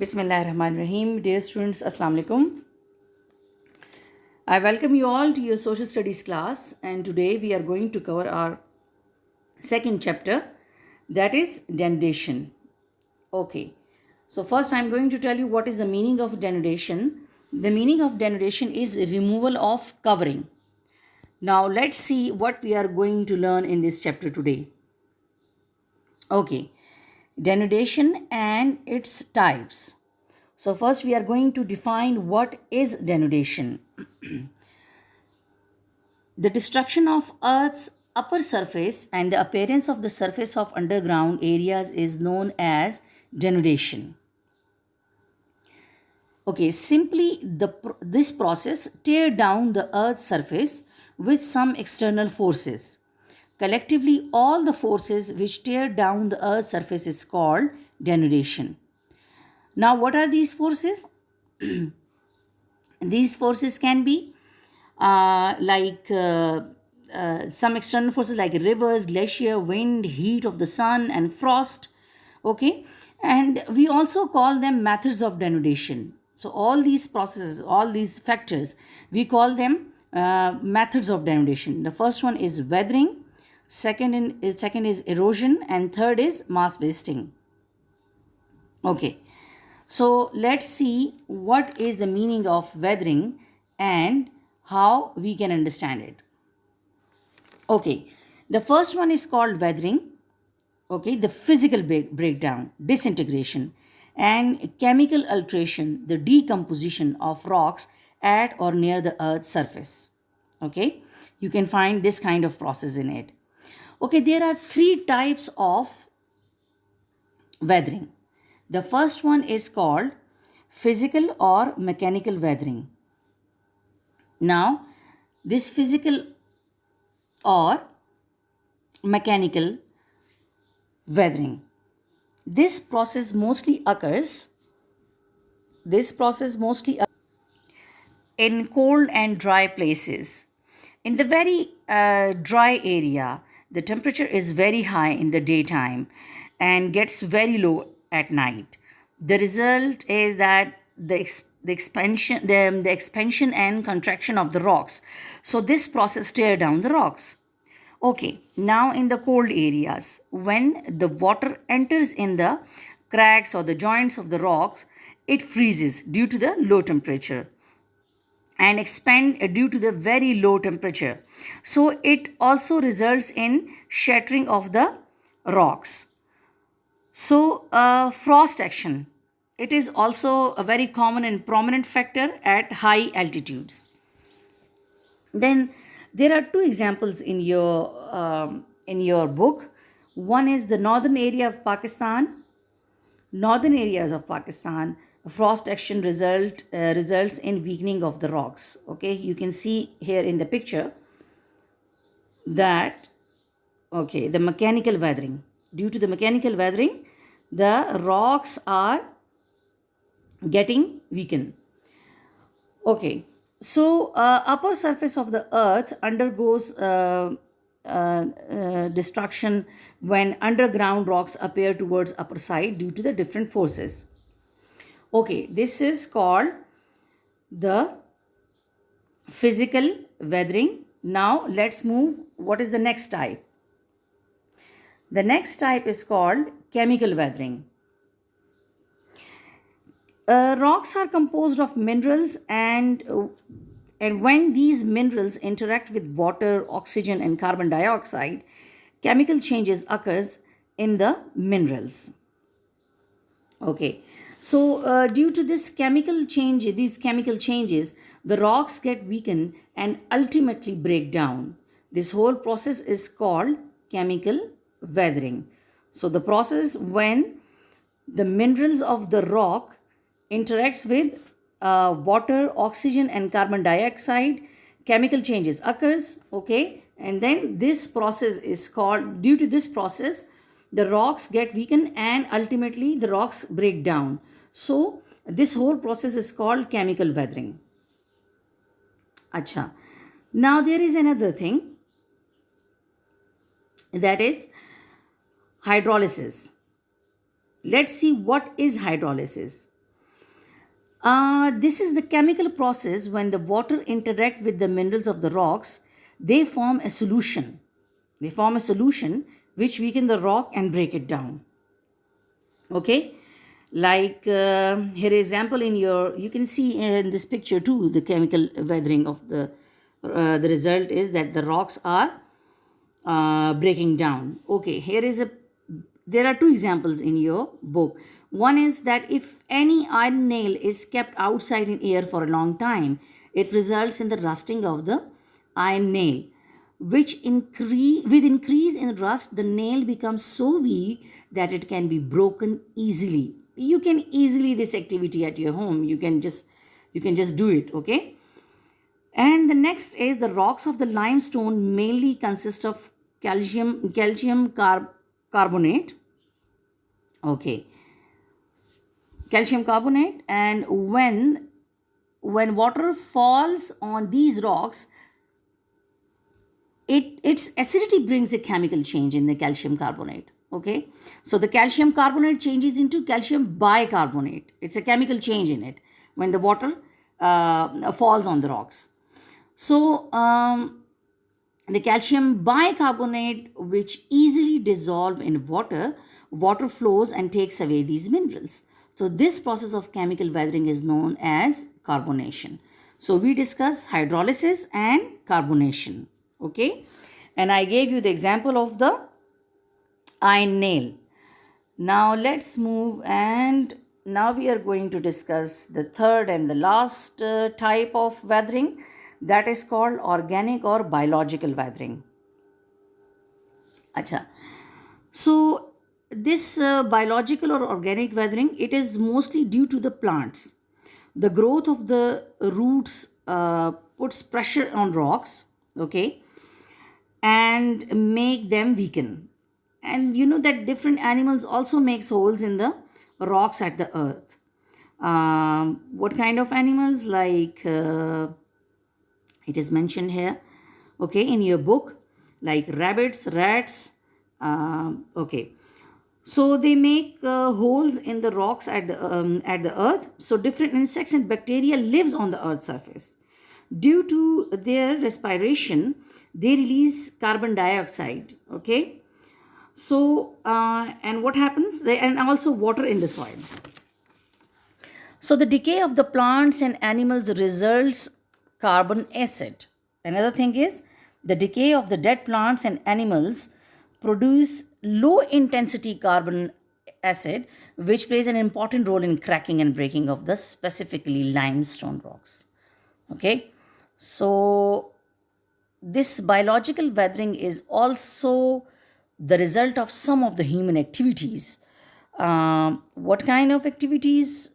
Bismillahirrahmanirrahim. Dear students, Assalamu alaikum. I welcome you all to your social studies class, and today we are going to cover our second chapter, that is denudation. Okay, so first I'm going to tell you what is the meaning of denudation. The meaning of denudation is removal of covering. Now let's see what we are going to learn in this chapter today. Okay, denudation and its types. So first we are going to define what is denudation. The destruction of Earth's upper surface and the appearance of the surface of underground areas is known as denudation. Okay, simply this process tear down the Earth's surface with some external forces. Collectively, all the forces which tear down the Earth's surface is called denudation. Now, what are these forces? These forces can be some external forces like rivers, glacier, wind, heat of the sun, and frost. Okay, and we also call them methods of denudation. So all these processes, all these factors, we call them methods of denudation. The first one is weathering, second is erosion, and third is mass wasting. Okay, so let's see what is the meaning of weathering and how we can understand it. Okay, the first one is called weathering. Okay, the physical breakdown, disintegration, and chemical alteration, the decomposition of rocks at or near the Earth's surface. Okay, you can find this kind of process in it. Okay, there are three types of weathering. The first one is called physical or mechanical weathering. Now, this physical or mechanical weathering, this process mostly occurs in cold and dry places. In the very dry area, the temperature is very high in the daytime and gets very low at night. The result is that the expansion and contraction of the rocks. So this process tear down the rocks. Okay, now in the cold areas, when the water enters in the cracks or the joints of the rocks, it freezes due to the low temperature and expand due to the very low temperature. So it also results in shattering of the rocks. So frost action, it is also a very common and prominent factor at high altitudes. Then there are two examples in your book. One is the northern area of Pakistan. Northern areas of Pakistan, frost action results in weakening of the rocks. Okay, you can see here in the picture that the mechanical weathering. Due to the mechanical weathering, the rocks are getting weakened. Okay, so upper surface of the earth undergoes destruction when underground rocks appear towards upper side due to the different forces. Okay, this is called the physical weathering. Now let's move. What is the next type? The next type is called chemical weathering. Rocks are composed of minerals, and when these minerals interact with water, oxygen, and carbon dioxide, chemical changes occurs in the minerals. Okay, so due to these chemical changes, the rocks get weakened and ultimately break down. This whole process is called chemical weathering. So the process when the minerals of the rock interacts with water, oxygen, and carbon dioxide, chemical changes occurs. Okay, and then this process is called, due to this process, the rocks get weakened and ultimately the rocks break down. So this whole process is called chemical weathering. Acha. Now there is another thing, that is hydrolysis. Let's see what is hydrolysis. This is the chemical process when the water interact with the minerals of the rocks. They form a solution. They form a solution which weaken the rock and break it down. Okay, like here example in your, you can see in this picture too the chemical weathering of the result is that the rocks are breaking down. Okay, here is a, there are two examples in your book. One is that if any iron nail is kept outside in air for a long time, it results in the rusting of the iron nail, which increase with increase in rust, the nail becomes so weak that it can be broken easily. You can easily this activity at your home. You can just do it. Okay, and the next is the rocks of the limestone mainly consist of carbonate. Okay, calcium carbonate, and when water falls on these rocks, its acidity brings a chemical change in the calcium carbonate. Okay, so the calcium carbonate changes into calcium bicarbonate. It's a chemical change in it when the water falls on the rocks. So the calcium bicarbonate, which easily dissolve in water, water flows and takes away these minerals. So this process of chemical weathering is known as carbonation. So we discuss hydrolysis and carbonation. Okay, and I gave you the example of the iron nail. Now let's move, and now we are going to discuss the third and the last type of weathering, that is called organic or biological weathering. Acha. So this biological or organic weathering, it is mostly due to the plants. The growth of the roots puts pressure on rocks, okay, and make them weaken. And you know that different animals also makes holes in the rocks at the earth. What kind of animals? Like it is mentioned here, okay, in your book, like rabbits, rats. Okay, so they make holes in the rocks at the earth. So different insects and bacteria lives on the earth's surface. Due to their respiration, they release carbon dioxide. Okay, so and what happens? And also water in the soil. So the decay of the plants and animals results carbon acid. Another thing is the decay of the dead plants and animals produce low intensity carbon acid, which plays an important role in cracking and breaking of the specifically limestone rocks. Okay, so this biological weathering is also the result of some of the human activities. What kind of activities?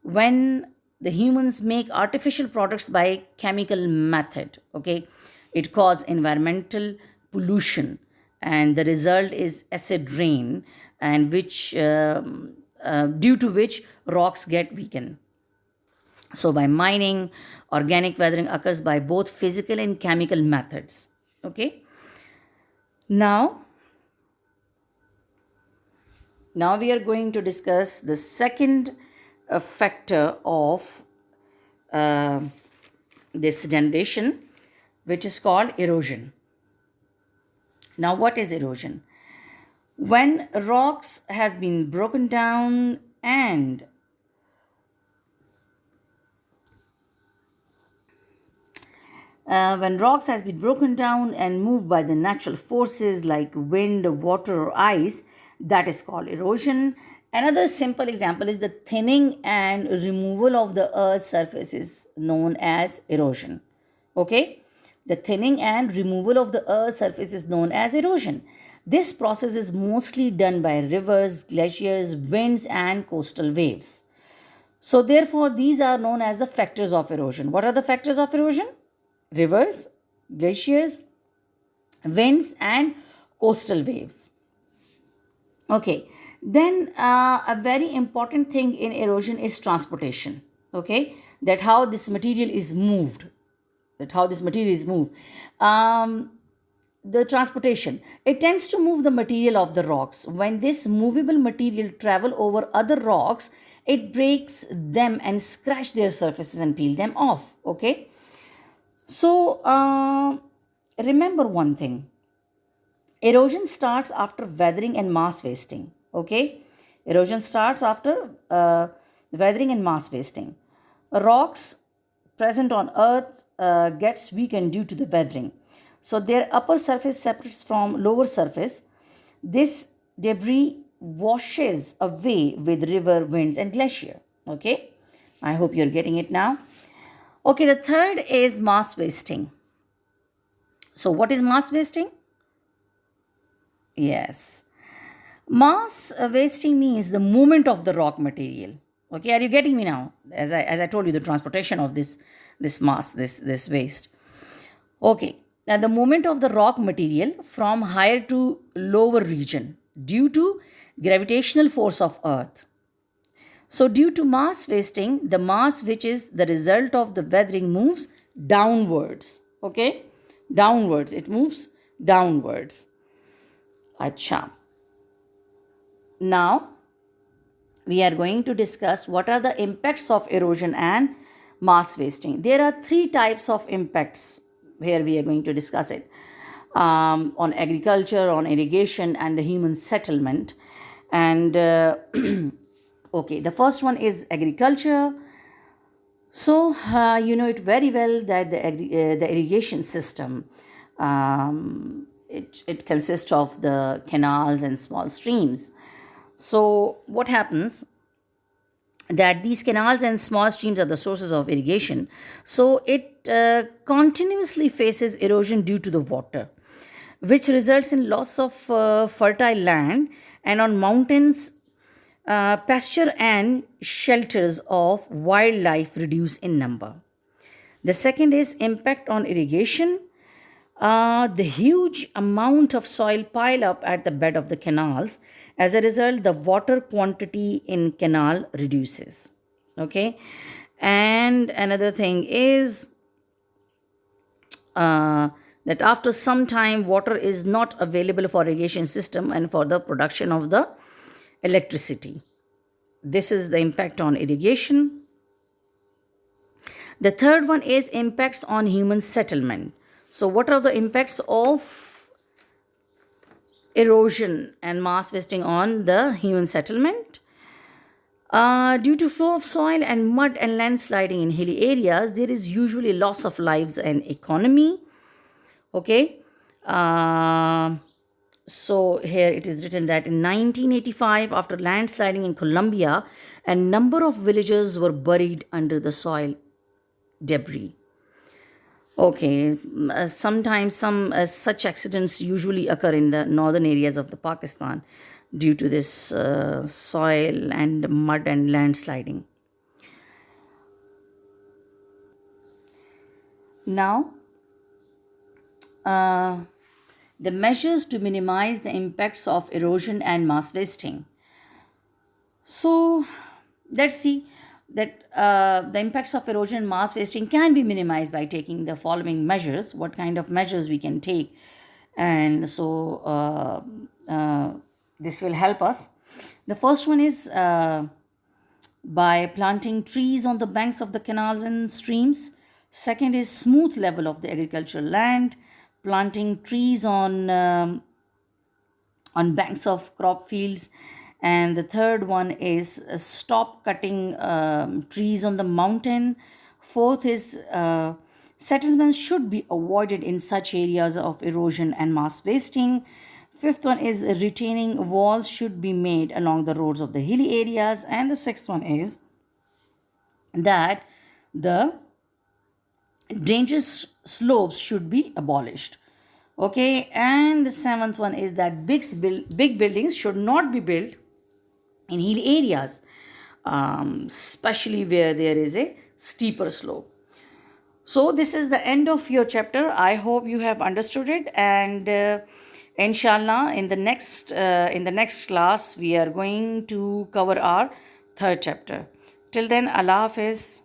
When the humans make artificial products by chemical method, okay, it cause environmental pollution, and the result is acid rain, and which due to which rocks get weakened. So by mining, organic weathering occurs by both physical and chemical methods. Okay, now we are going to discuss the second factor of uh, this generation, which is called erosion. Now, what is erosion? When rocks has been broken down and when rocks has been broken down and moved by the natural forces like wind, water, or ice, that is called erosion. Another simple example is the thinning and removal of the earth's surface is known as erosion. Okay, the thinning and removal of the earth's surface is known as erosion. This process is mostly done by rivers, glaciers, winds, and coastal waves. So, therefore, these are known as the factors of erosion. What are the factors of erosion? Rivers, glaciers, winds, and coastal waves. Okay, then a very important thing in erosion is transportation. Okay, that how this material is moved. Um, The transportation, it tends to move the material of the rocks. When this movable material travel over other rocks, it breaks them and scratch their surfaces and peel them off. Okay, so remember one thing: erosion starts after weathering and mass wasting. Okay, erosion starts after weathering and mass wasting. Rocks present on earth gets weakened due to the weathering, so their upper surface separates from lower surface. This debris washes away with river, winds and glacier. Okay, I hope you're getting it now. Okay, the third is mass wasting. So what is mass wasting? Yes, mass wasting means the movement of the rock material. Okay, are you getting me now? As I told you, the transportation of this mass, this waste. Okay, now the movement of the rock material from higher to lower region due to gravitational force of Earth. So, due to mass wasting, the mass which is the result of the weathering moves downwards. Okay, downwards. It moves downwards. Acha. Now, we are going to discuss what are the impacts of erosion and mass wasting. There are three types of impacts. Here we are going to discuss it on agriculture, on irrigation, and the human settlement. And okay, the first one is agriculture. So you know it very well that the irrigation system, it consists of the canals and small streams. So what happens that these canals and small streams are the sources of irrigation. So it continuously faces erosion due to the water, which results in loss of fertile land, and on mountains, pasture and shelters of wildlife reduce in number. The second is impact on irrigation. The huge amount of soil pile up at the bed of the canals. As a result, the water quantity in canal reduces. Okay, and another thing is that after some time, water is not available for irrigation system and for the production of the electricity. This is the impact on irrigation. The third one is impacts on human settlement. So, what are the impacts of erosion and mass wasting on the human settlement? Due to flow of soil and mud and landsliding in hilly areas, there is usually loss of lives and economy. Okay. So here it is written that in 1985, after landsliding in Colombia, a number of villagers were buried under the soil debris. Okay, sometimes some such accidents usually occur in the northern areas of the Pakistan due to this soil and mud and landsliding. Now, the measures to minimize the impacts of erosion and mass wasting. So, let's see that the impacts of erosion and mass wasting can be minimized by taking the following measures. What kind of measures we can take? And so, this will help us. The first one is by planting trees on the banks of the canals and streams. Second is smooth level of the agricultural land, planting trees on banks of crop fields. And the third one is stop cutting trees on the mountain. Fourth is settlements should be avoided in such areas of erosion and mass wasting. Fifth one is retaining walls should be made along the roads of the hilly areas. And the sixth one is that the dangerous slopes should be abolished. Okay, and the seventh one is that big buildings should not be built in hilly areas, especially where there is a steeper slope. So this is the end of your chapter. I hope you have understood it, and inshallah in the next class we are going to cover our third chapter. Till then, Allah Hafiz.